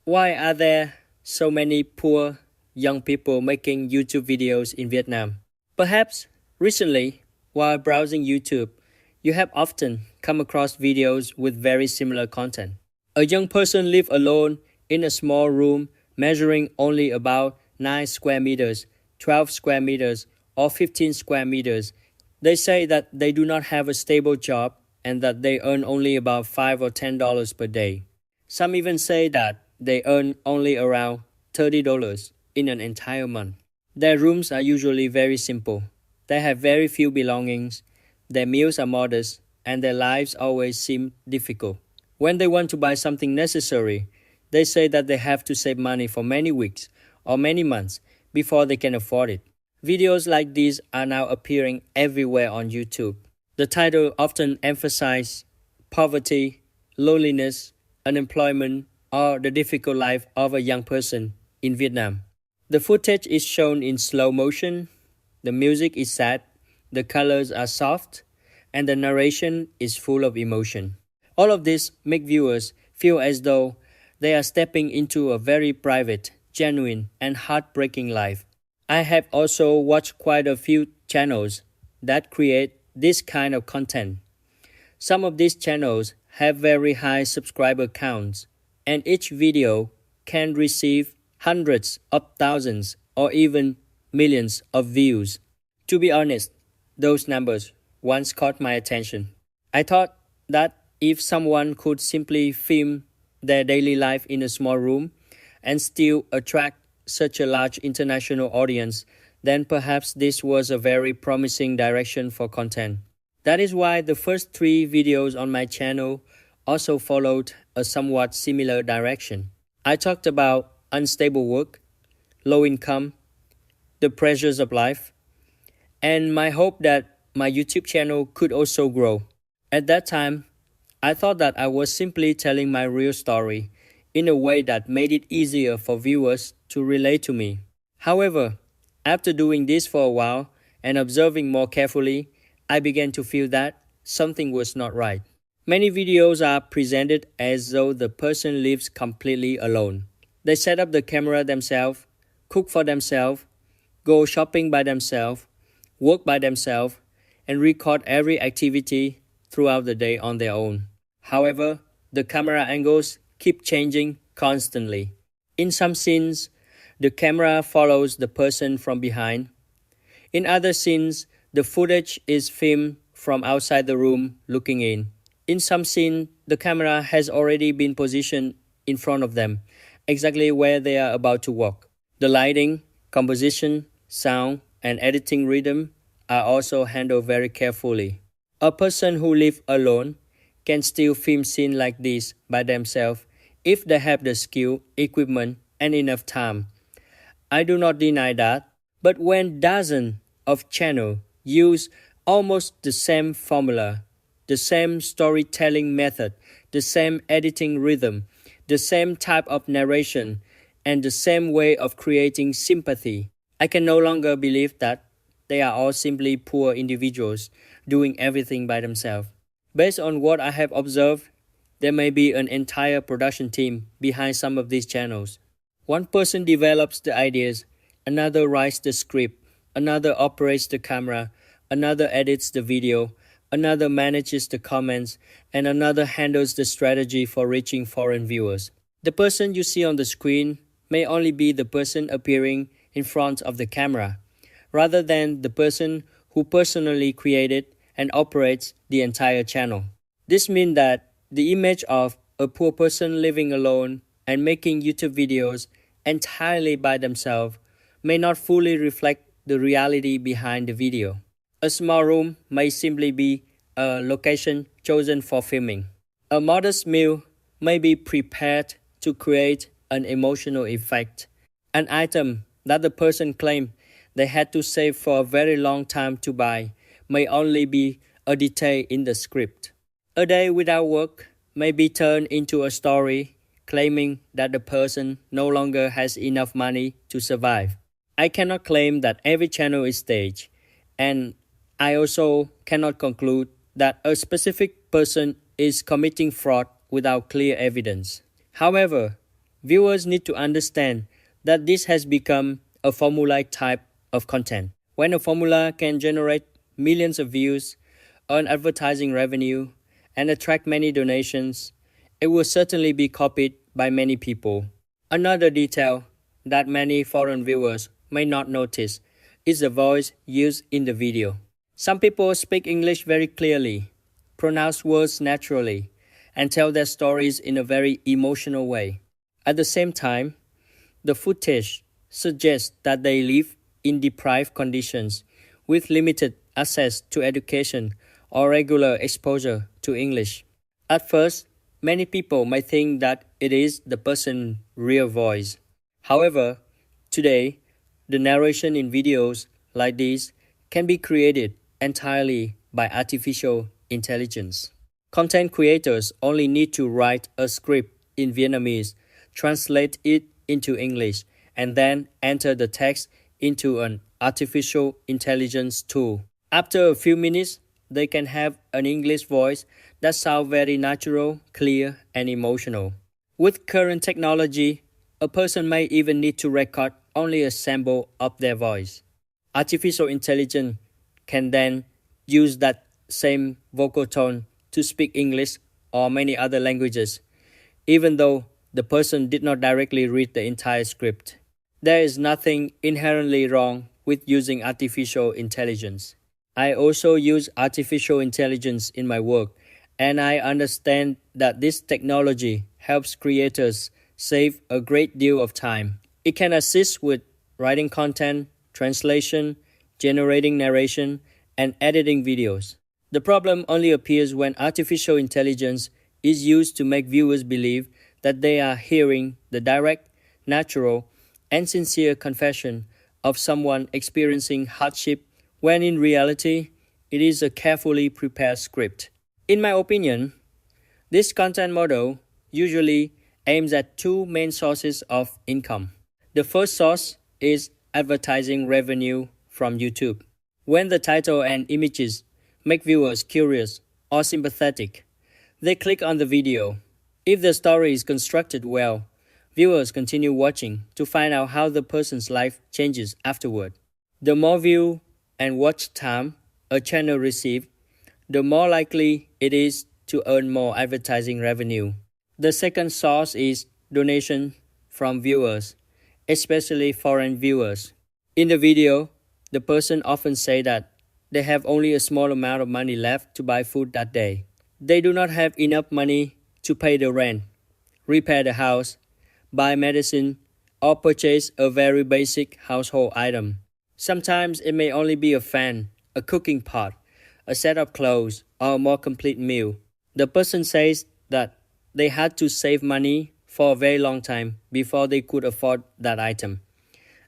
Why are there so many poor young people making YouTube videos in Vietnam? Perhaps recently, while browsing YouTube, you have often come across videos with very similar content. A young person lives alone in a small room measuring only about 9 square meters, 12 square meters, or 15 square meters. They say that they do not have a stable job and that they earn only about $5 or $10 per day. Some even say that they earn only around $30 in an entire month. Their rooms are usually very simple. They have very few belongings, their meals are modest, and their lives always seem difficult. When they want to buy something necessary, they say that they have to save money for many weeks or many months before they can afford it. Videos like these are now appearing everywhere on YouTube. The title often emphasizes poverty, loneliness, unemployment, or the difficult life of a young person in Vietnam. The footage is shown in slow motion, the music is sad, the colors are soft, and the narration is full of emotion. All of this make viewers feel as though they are stepping into a very private, genuine, and heartbreaking life. I have also watched quite a few channels that create this kind of content. Some of these channels have very high subscriber counts, and each video can receive hundreds of thousands or even millions of views. To be honest, those numbers once caught my attention. I thought that if someone could simply film their daily life in a small room and still attract such a large international audience, then perhaps this was a very promising direction for content. That is why the first 3 videos on my channel also followed a somewhat similar direction. I talked about unstable work, low income, the pressures of life, and my hope that my YouTube channel could also grow. At that time, I thought that I was simply telling my real story in a way that made it easier for viewers to relate to me. However, after doing this for a while and observing more carefully, I began to feel that something was not right. Many videos are presented as though the person lives completely alone. They set up the camera themselves, cook for themselves, go shopping by themselves, work by themselves, and record every activity throughout the day on their own. However, the camera angles keep changing constantly. In some scenes, the camera follows the person from behind. In other scenes, the footage is filmed from outside the room looking in. In some scenes, the camera has already been positioned in front of them, exactly where they are about to walk. The lighting, composition, sound, and editing rhythm are also handled very carefully. A person who lives alone can still film scenes like this by themselves if they have the skill, equipment, and enough time. I do not deny that, but when dozens of channels use almost the same formula, the same storytelling method, the same editing rhythm, the same type of narration, and the same way of creating sympathy, I can no longer believe that they are all simply poor individuals doing everything by themselves. Based on what I have observed, there may be an entire production team behind some of these channels. One person develops the ideas, another writes the script, another operates the camera, another edits the video, another manages the comments, and another handles the strategy for reaching foreign viewers. The person you see on the screen may only be the person appearing in front of the camera, rather than the person who personally created and operates the entire channel. This means that the image of a poor person living alone and making YouTube videos entirely by themselves may not fully reflect the reality behind the video. A small room may simply be a location chosen for filming. A modest meal may be prepared to create an emotional effect. An item that the person claimed they had to save for a very long time to buy may only be a detail in the script. A day without work may be turned into a story claiming that the person no longer has enough money to survive. I cannot claim that every channel is staged, and I also cannot conclude that a specific person is committing fraud without clear evidence. However, Viewers need to understand that this has become a formulaic type of content. When a formula can generate millions of views, earn advertising revenue, and attract many donations, it will certainly be copied by many people. Another detail that many foreign viewers may not notice is the voice used in the video. Some people speak English very clearly, pronounce words naturally, and tell their stories in a very emotional way. At the same time, the footage suggests that they live in deprived conditions with limited access to education or regular exposure to English. At first, many people may think that it is the person's real voice. However, today, the narration in videos like these can be created entirely by artificial intelligence. Content creators only need to write a script in Vietnamese, translate it into English, and then enter the text into an artificial intelligence tool. After a few minutes, they can have an English voice that sounds very natural, clear, and emotional. With current technology, a person may even need to record only a sample of their voice. Artificial intelligence can then use that same vocal tone to speak English or many other languages, even though the person did not directly read the entire script. There is nothing inherently wrong with using artificial intelligence. I also use artificial intelligence in my work, and I understand that this technology helps creators save a great deal of time. It can assist with writing content, translation, generating narration, and editing videos. The problem only appears when artificial intelligence is used to make viewers believe that they are hearing the direct, natural, and sincere confession of someone experiencing hardship, when in reality, it is a carefully prepared script. In my opinion, this content model usually aims at two main sources of income. The first source is advertising revenue from YouTube. When the title and images make viewers curious or sympathetic, they click on the video. If the story is constructed well, viewers continue watching to find out how the person's life changes afterward. The more view and watch time a channel receives, the more likely it is to earn more advertising revenue. The second source is donation from viewers, especially foreign viewers. In the video, the person often say that they have only a small amount of money left to buy food that day. They do not have enough money to pay the rent, repair the house, buy medicine, or purchase a very basic household item. Sometimes it may only be a fan, a cooking pot, a set of clothes, or a more complete meal. The person says that they had to save money for a very long time before they could afford that item.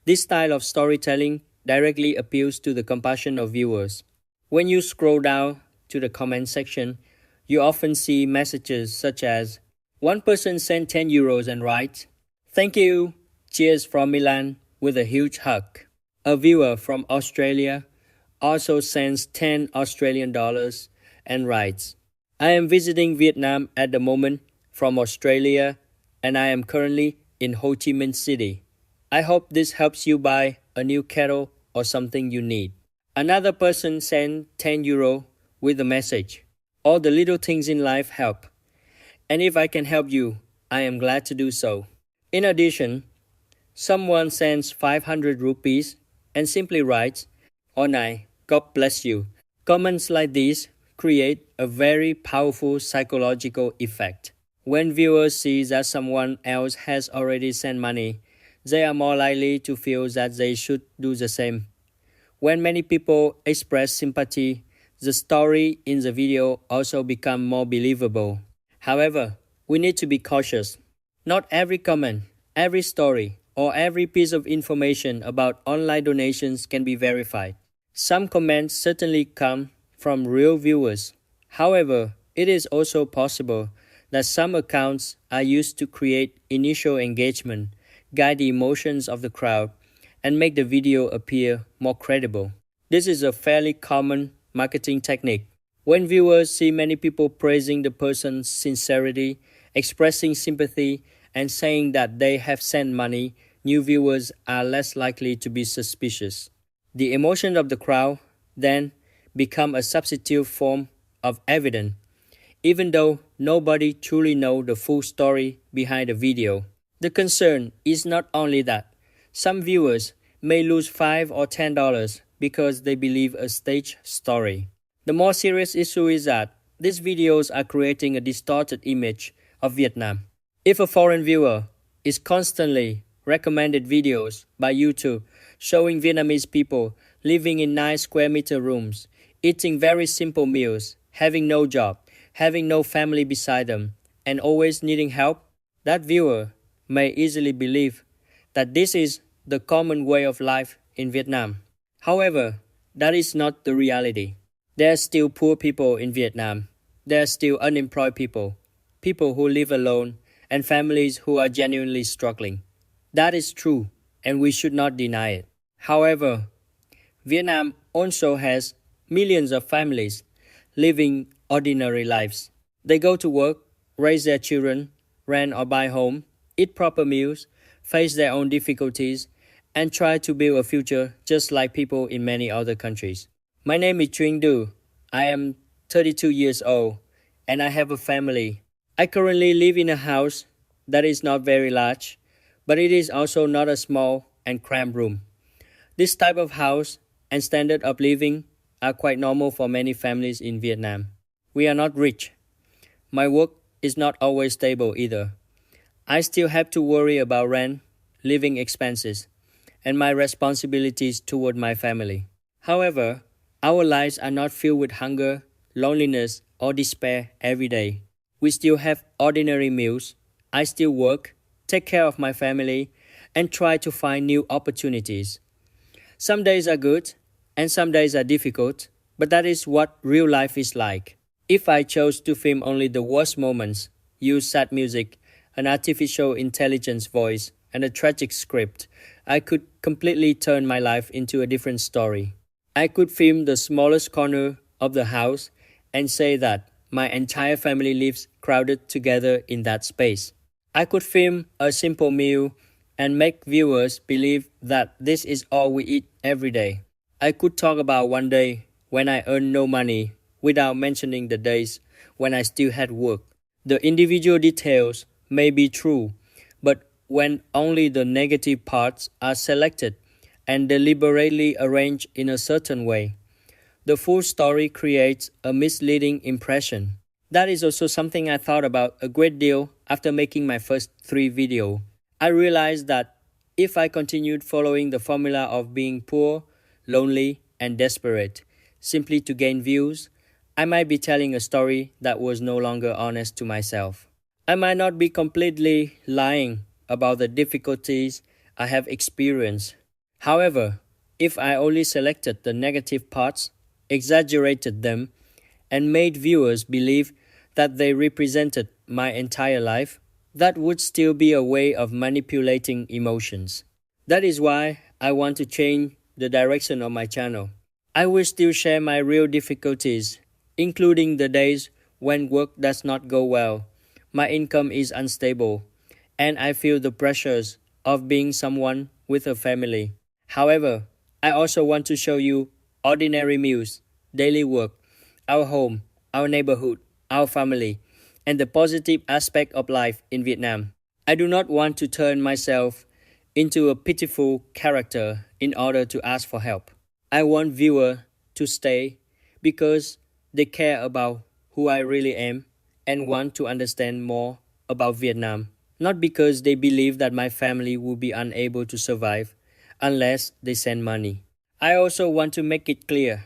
This style of storytelling directly appeals to the compassion of viewers. When you scroll down to the comment section, you often see messages such as, one person sent 10 euros and writes, "Thank you, cheers from Milan," with a huge hug. A viewer from Australia also sends 10 Australian dollars and writes, "I am visiting Vietnam at the moment from Australia, and I am currently in Ho Chi Minh City. I hope this helps you buy a new kettle or something you need." Another person sent 10 euro with a message, "All the little things in life help, and if I can help you, I am glad to do so." In addition, someone sends 500 rupees and simply writes, "Onai, God bless you." Comments like these create a very powerful psychological effect. When viewers see that someone else has already sent money, they are more likely to feel that they should do the same. When many people express sympathy, the story in the video also becomes more believable. However, we need to be cautious. Not every comment, every story, or every piece of information about online donations can be verified. Some comments certainly come from real viewers. However, it is also possible that some accounts are used to create initial engagement, guide the emotions of the crowd, and make the video appear more credible. This is a fairly common marketing technique. When viewers see many people praising the person's sincerity, expressing sympathy, and saying that they have sent money, new viewers are less likely to be suspicious. The emotion of the crowd then become a substitute form of evidence, even though nobody truly knows the full story behind the video. The concern is not only that some viewers may lose $5 or $10 because they believe a staged story. The more serious issue is that these videos are creating a distorted image of Vietnam. If a foreign viewer is constantly recommended videos by YouTube showing Vietnamese people living in nice square meter rooms, eating very simple meals, having no job, having no family beside them, and always needing help, that viewer may easily believe that this is the common way of life in Vietnam. However, that is not the reality. There are still poor people in Vietnam. There are still unemployed people, people who live alone, and families who are genuinely struggling. That is true, and we should not deny it. However, Vietnam also has millions of families living ordinary lives. They go to work, raise their children, rent or buy home, eat proper meals, face their own difficulties, and try to build a future just like people in many other countries. My name is Truong Du. I am 32 years old, and I have a family. I currently live in a house that is not very large, but it is also not a small and cramped room. This type of house and standard of living are quite normal for many families in Vietnam. We are not rich. My work is not always stable either. I still have to worry about rent, living expenses, and my responsibilities toward my family. However, our lives are not filled with hunger, loneliness, or despair every day. We still have ordinary meals. I still work, take care of my family, and try to find new opportunities. Some days are good, and some days are difficult, but that is what real life is like. If I chose to film only the worst moments, use sad music, an artificial intelligence voice, and a tragic script, I could completely turn my life into a different story. I could film the smallest corner of the house and say that my entire family lives crowded together in that space. I could film a simple meal and make viewers believe that this is all we eat every day. I could talk about one day when I earned no money without mentioning the days when I still had work. The individual details may be true, but when only the negative parts are selected and deliberately arranged in a certain way, the full story creates a misleading impression. That is also something I thought about a great deal after making my first 3 videos. I realized that if I continued following the formula of being poor, lonely, and desperate, simply to gain views, I might be telling a story that was no longer honest to myself. I might not be completely lying about the difficulties I have experienced. However, if I only selected the negative parts, exaggerated them, and made viewers believe that they represented my entire life, that would still be a way of manipulating emotions. That is why I want to change the direction of my channel. I will still share my real difficulties, including the days when work does not go well, my income is unstable, and I feel the pressures of being someone with a family. However, I also want to show you ordinary meals, daily work, our home, our neighborhood, our family, and the positive aspect of life in Vietnam. I do not want to turn myself into a pitiful character in order to ask for help. I want viewers to stay because they care about who I really am and want to understand more about Vietnam, not because they believe that my family will be unable to survive unless they send money. I also want to make it clear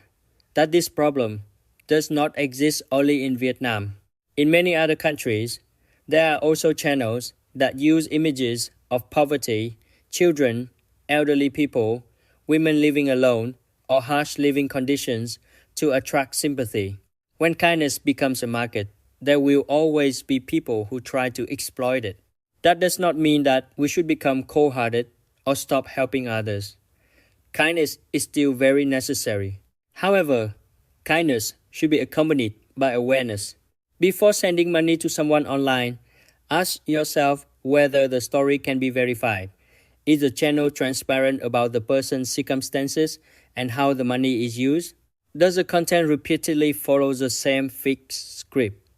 that this problem does not exist only in Vietnam. In many other countries, there are also channels that use images of poverty, children, elderly people, women living alone, or harsh living conditions to attract sympathy. When kindness becomes a market, there will always be people who try to exploit it. That does not mean that we should become cold-hearted or stop helping others. Kindness is still very necessary. However, kindness should be accompanied by awareness. Before sending money to someone online, ask yourself whether the story can be verified. Is the channel transparent about the person's circumstances and how the money is used? Does the content repeatedly follow the same fixed script?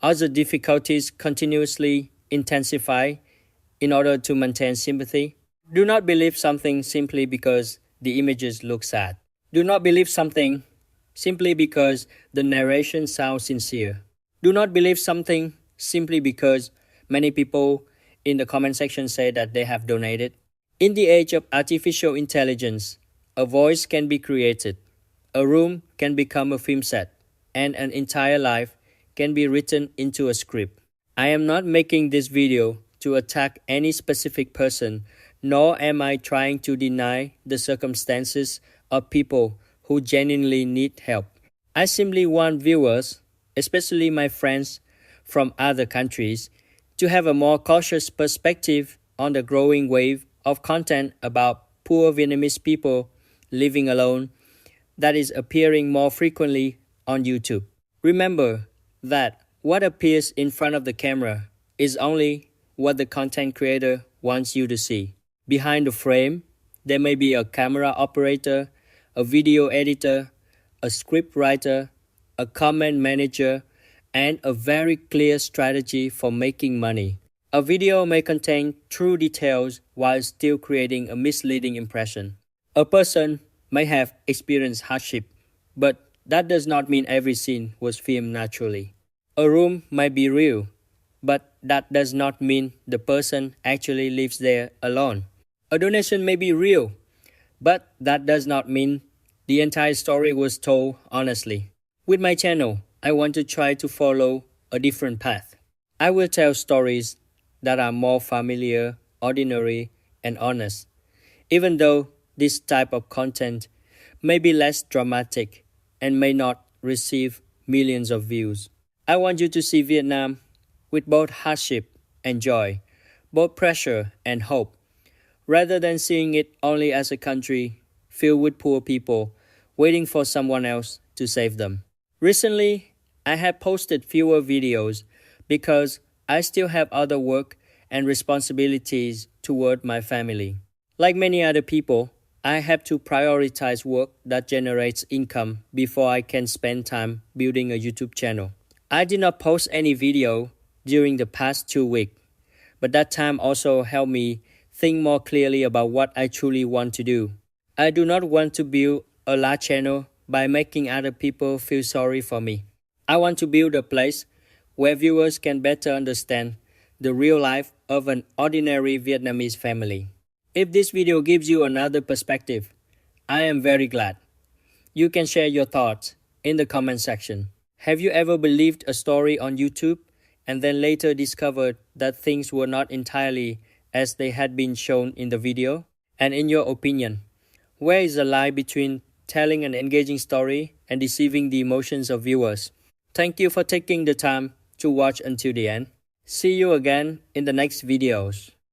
Are the difficulties continuously intensified in order to maintain sympathy? Do not believe something simply because the images look sad. Do not believe something simply because the narration sounds sincere. Do not believe something simply because many people in the comment section say that they have donated. In the age of artificial intelligence, a voice can be created, a room can become a film set, and an entire life can be written into a script. I am not making this video to attack any specific person, nor am I trying to deny the circumstances of people who genuinely need help. I simply want viewers, especially my friends from other countries, to have a more cautious perspective on the growing wave of content about poor Vietnamese people living alone that is appearing more frequently on YouTube. Remember that what appears in front of the camera is only what the content creator wants you to see. Behind the frame, there may be a camera operator, a video editor, a script writer, a comment manager, and a very clear strategy for making money. A video may contain true details while still creating a misleading impression. A person may have experienced hardship, but that does not mean every scene was filmed naturally. A room might be real, but that does not mean the person actually lives there alone. A donation may be real, but that does not mean the entire story was told honestly. With my channel, I want to try to follow a different path. I will tell stories that are more familiar, ordinary, and honest, even though this type of content may be less dramatic and may not receive millions of views. I want you to see Vietnam with both hardship and joy, both pressure and hope, rather than seeing it only as a country filled with poor people waiting for someone else to save them. Recently, I have posted fewer videos because I still have other work and responsibilities toward my family. Like many other people, I have to prioritize work that generates income before I can spend time building a YouTube channel. I did not post any video during the past 2 weeks, but that time also helped me think more clearly about what I truly want to do. I do not want to build a large channel by making other people feel sorry for me. I want to build a place where viewers can better understand the real life of an ordinary Vietnamese family. If this video gives you another perspective, I am very glad. You can share your thoughts in the comment section. Have you ever believed a story on YouTube and then later discovered that things were not entirely as they had been shown in the video? And in your opinion, where is the line between telling an engaging story and deceiving the emotions of viewers? Thank you for taking the time to watch until the end. See you again in the next videos.